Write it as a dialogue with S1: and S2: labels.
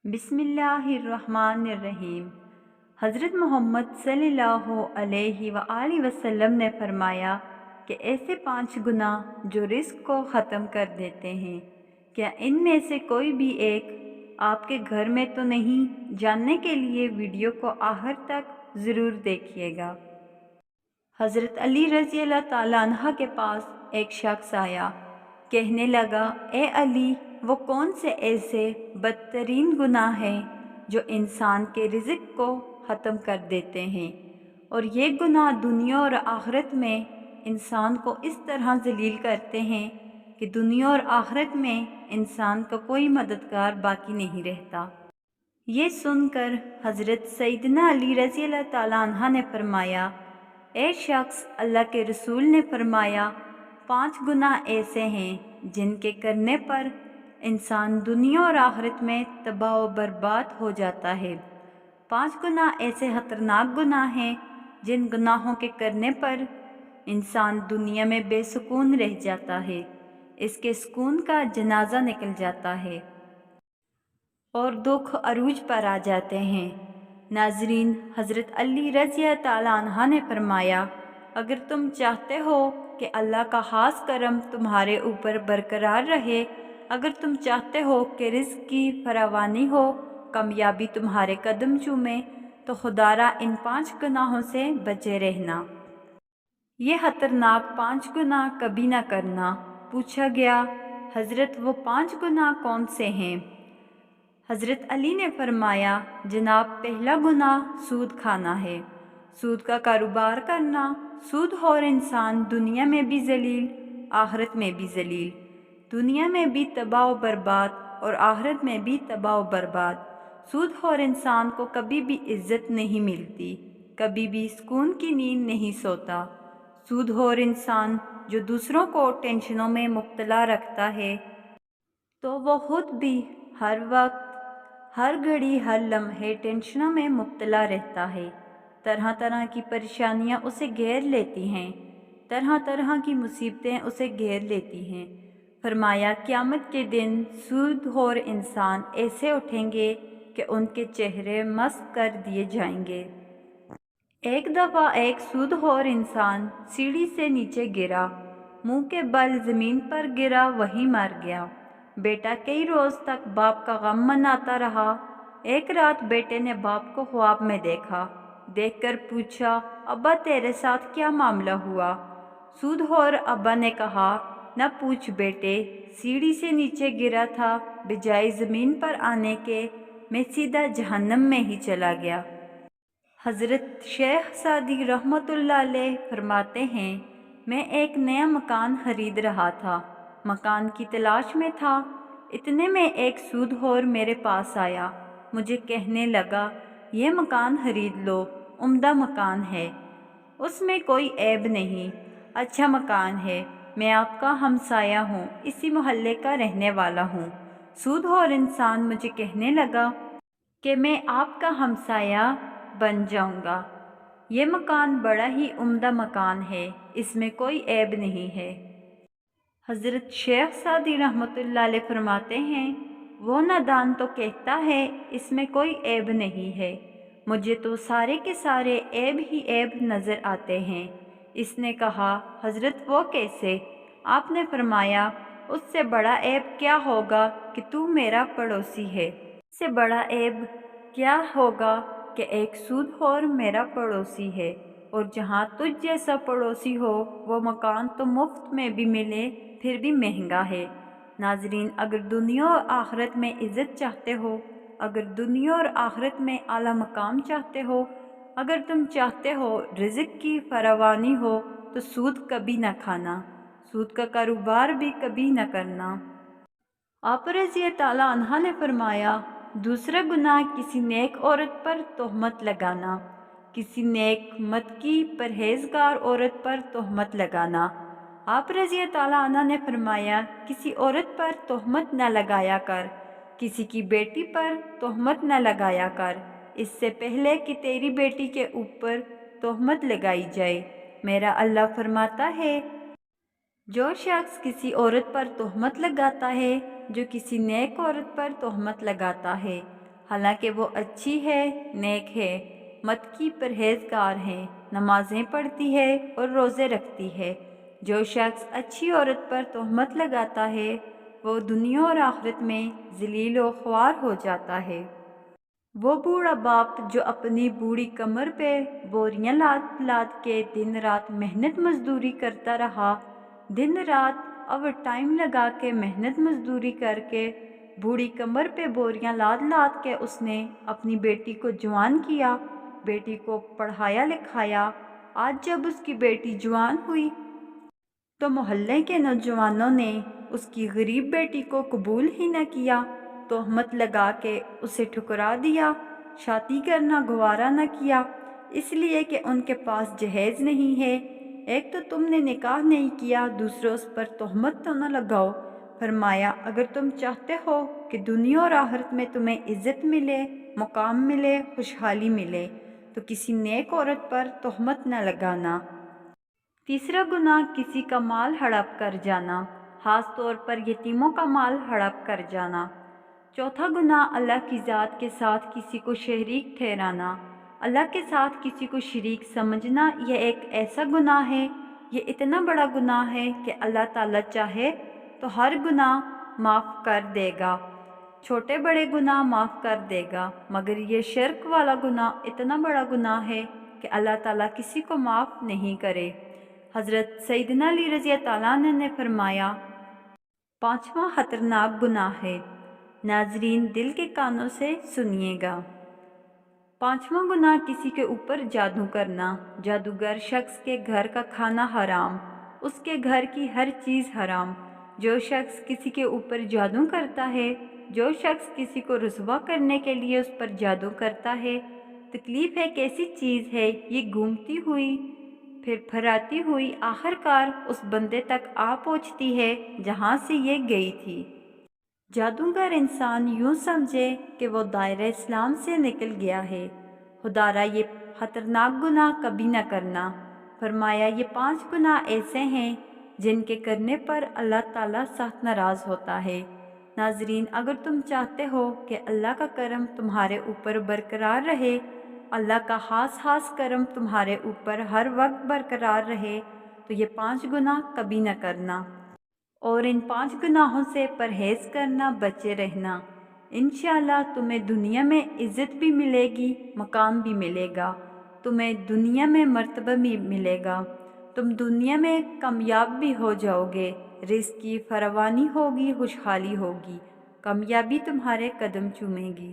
S1: بسم اللہ الرحمن الرحیم۔ حضرت محمد صلی اللہ علیہ وآلہ وسلم نے فرمایا کہ ایسے 5 گناہ جو رزق کو ختم کر دیتے ہیں، کیا ان میں سے کوئی بھی ایک آپ کے گھر میں تو نہیں؟ جاننے کے لیے ویڈیو کو آخر تک ضرور دیکھیے گا۔ حضرت علی رضی اللہ تعالیٰ عنہ کے پاس ایک شخص آیا، کہنے لگا، اے علی، وہ کون سے ایسے بدترین گناہ ہیں جو انسان کے رزق کو ختم کر دیتے ہیں، اور یہ گناہ دنیا اور آخرت میں انسان کو اس طرح ذلیل کرتے ہیں کہ دنیا اور آخرت میں انسان کا کوئی مددگار باقی نہیں رہتا۔ یہ سن کر حضرت سیدنا علی رضی اللہ تعالیٰ عنہ نے فرمایا، اے شخص، اللہ کے رسول نے فرمایا 5 گناہ ایسے ہیں جن کے کرنے پر انسان دنیا اور آخرت میں تباہ و برباد ہو جاتا ہے۔ 5 گناہ ایسے خطرناک گناہ ہیں جن گناہوں کے کرنے پر انسان دنیا میں بے سکون رہ جاتا ہے، اس کے سکون کا جنازہ نکل جاتا ہے اور دکھ عروج پر آ جاتے ہیں۔ ناظرین، حضرت علی رضی اللہ تعالیٰ عنہ نے فرمایا، اگر تم چاہتے ہو کہ اللہ کا خاص کرم تمہارے اوپر برقرار رہے، اگر تم چاہتے ہو کہ رزق کی فراوانی ہو، کامیابی تمہارے قدم چومے، تو خدا را ان 5 گناہوں سے بچے رہنا۔ یہ خطرناک 5 گناہ کبھی نہ کرنا۔ پوچھا گیا، حضرت وہ 5 گناہ کون سے ہیں؟ حضرت علی نے فرمایا، جناب، پہلا گناہ سود کھانا ہے، سود کا کاروبار کرنا۔ سود خور انسان دنیا میں بھی ذلیل، آخرت میں بھی ذلیل، دنیا میں بھی تباہ و برباد اور آخرت میں بھی تباہ و برباد۔ سود خور انسان کو کبھی بھی عزت نہیں ملتی، کبھی بھی سکون کی نیند نہیں سوتا۔ سود خور انسان جو دوسروں کو ٹینشنوں میں مبتلا رکھتا ہے، تو وہ خود بھی ہر وقت، ہر گھڑی، ہر لمحے ٹینشنوں میں مبتلا رہتا ہے۔ طرح طرح کی پریشانیاں اسے گھیر لیتی ہیں، طرح طرح کی مصیبتیں اسے گھیر لیتی ہیں۔ فرمایا، قیامت کے دن سود خور انسان ایسے اٹھیں گے کہ ان کے چہرے مسخ کر دیے جائیں گے۔ ایک دفعہ ایک سود خور انسان سیڑھی سے نیچے گرا، منہ کے بل زمین پر گرا، وہیں مر گیا۔ بیٹا کئی روز تک باپ کا غم مناتا رہا۔ ایک رات بیٹے نے باپ کو خواب میں دیکھا، دیکھ کر پوچھا، ابا تیرے ساتھ کیا معاملہ ہوا؟ سود خور ابا نے کہا، نہ پوچھ بیٹے، سیڑھی سے نیچے گرا تھا، بجائے زمین پر آنے کے میں سیدھا جہنم میں ہی چلا گیا۔ حضرت شیخ سعدی رحمۃ اللہ علیہ فرماتے ہیں، میں ایک نیا مکان خرید رہا تھا، مکان کی تلاش میں تھا، اتنے میں ایک سود خور میرے پاس آیا، مجھے کہنے لگا، یہ مکان خرید لو، عمدہ مکان ہے، اس میں کوئی عیب نہیں، اچھا مکان ہے، میں آپ کا ہمسایہ ہوں، اسی محلے کا رہنے والا ہوں۔ سود خور انسان مجھے کہنے لگا کہ میں آپ کا ہمسایہ بن جاؤں گا، یہ مکان بڑا ہی عمدہ مکان ہے، اس میں کوئی عیب نہیں ہے۔ حضرت شیخ سعدی رحمۃ اللہ علیہ فرماتے ہیں، وہ نادان تو کہتا ہے اس میں کوئی عیب نہیں ہے، مجھے تو سارے کے سارے عیب ہی عیب نظر آتے ہیں۔ اس نے کہا، حضرت وہ کیسے؟ آپ نے فرمایا، اس سے بڑا عیب کیا ہوگا کہ تو میرا پڑوسی ہے، اس سے بڑا عیب کیا ہوگا کہ ایک سود خور میرا پڑوسی ہے، اور جہاں تجھ جیسا پڑوسی ہو وہ مکان تو مفت میں بھی ملے پھر بھی مہنگا ہے۔ ناظرین، اگر دنیا اور آخرت میں عزت چاہتے ہو، اگر دنیا اور آخرت میں اعلیٰ مقام چاہتے ہو، اگر تم چاہتے ہو رزق کی فراوانی ہو، تو سود کبھی نہ کھانا، سود کا کاروبار بھی کبھی نہ کرنا۔ آپ رضی تعالیٰ عنہ نے فرمایا، دوسرا گناہ کسی نیک عورت پر تہمت لگانا، کسی نیک مت کی پرہیزگار عورت پر تہمت لگانا۔ آپ رضی تعالیٰ عنہ نے فرمایا، کسی عورت پر تہمت نہ لگایا کر، کسی کی بیٹی پر تہمت نہ لگایا کر، اس سے پہلے کہ تیری بیٹی کے اوپر تہمت لگائی جائے۔ میرا اللہ فرماتا ہے، جو شخص کسی عورت پر تہمت لگاتا ہے، جو کسی نیک عورت پر تہمت لگاتا ہے، حالانکہ وہ اچھی ہے، نیک ہے، مت کی پرہیزگار ہے، نمازیں پڑھتی ہے اور روزے رکھتی ہے۔ جو شخص اچھی عورت پر تہمت لگاتا ہے وہ دنیا اور آخرت میں ذلیل و خوار ہو جاتا ہے۔ وہ بوڑھا باپ جو اپنی بوڑھی کمر پہ بوریاں لاد لاد کے دن رات محنت مزدوری کرتا رہا، دن رات اوور ٹائم لگا کے محنت مزدوری کر کے بوڑھی کمر پہ بوریاں لاد لاد کے اس نے اپنی بیٹی کو جوان کیا، بیٹی کو پڑھایا لکھایا۔ آج جب اس کی بیٹی جوان ہوئی تو محلے کے نوجوانوں نے اس کی غریب بیٹی کو قبول ہی نہ کیا، تہمت لگا کے اسے ٹھکرا دیا، شادی کرنا گوارا نہ کیا، اس لیے کہ ان کے پاس جہیز نہیں ہے۔ ایک تو تم نے نکاح نہیں کیا، دوسرے اس پر تہمت تو نہ لگاؤ۔ فرمایا اگر تم چاہتے ہو کہ دنیا اور آخرت میں تمہیں عزت ملے، مقام ملے، خوشحالی ملے تو کسی نیک عورت پر تہمت نہ لگانا۔ تیسرا گناہ کسی کا مال ہڑپ کر جانا، خاص طور پر یتیموں کا مال ہڑپ کر جانا۔ چوتھا گناہ اللہ کی ذات کے ساتھ کسی کو شریک ٹھہرانا، اللہ کے ساتھ کسی کو شریک سمجھنا۔ یہ ایک ایسا گناہ ہے، یہ اتنا بڑا گناہ ہے کہ اللہ تعالیٰ چاہے تو ہر گناہ معاف کر دے گا، چھوٹے بڑے گناہ معاف کر دے گا، مگر یہ شرک والا گناہ اتنا بڑا گناہ ہے کہ اللہ تعالیٰ کسی کو معاف نہیں کرے۔ حضرت سیدنا علی رضی اللہ عنہ نے فرمایا، پانچواں خطرناک گناہ ہے۔ ناظرین دل کے کانوں سے سنیے گا۔ پانچواں گناہ کسی کے اوپر جادو کرنا۔ جادوگر شخص کے گھر کا کھانا حرام، اس کے گھر کی ہر چیز حرام۔ جو شخص کسی کے اوپر جادو کرتا ہے، جو شخص کسی کو رسوا کرنے کے لیے اس پر جادو کرتا ہے، تکلیف ہے کیسی چیز ہے، یہ گھومتی ہوئی پھر پھراتی ہوئی آخر کار اس بندے تک آ پہنچتی ہے جہاں سے یہ گئی تھی۔ جادوگر انسان یوں سمجھے کہ وہ دائرہ اسلام سے نکل گیا ہے۔ خدارا یہ خطرناک گناہ کبھی نہ کرنا۔ فرمایا یہ 5 گناہ ایسے ہیں جن کے کرنے پر اللہ تعالیٰ سخت ناراض ہوتا ہے۔ ناظرین اگر تم چاہتے ہو کہ اللہ کا کرم تمہارے اوپر برقرار رہے، اللہ کا خاص کرم تمہارے اوپر ہر وقت برقرار رہے تو یہ 5 گناہ کبھی نہ کرنا، اور ان 5 گناہوں سے پرہیز کرنا، بچے رہنا۔ انشاءاللہ تمہیں دنیا میں عزت بھی ملے گی، مقام بھی ملے گا، تمہیں دنیا میں مرتبہ بھی ملے گا، تم دنیا میں کامیاب بھی ہو جاؤ گے، رزق کی فراوانی ہوگی، خوشحالی ہوگی، کامیابی تمہارے قدم چومے گی۔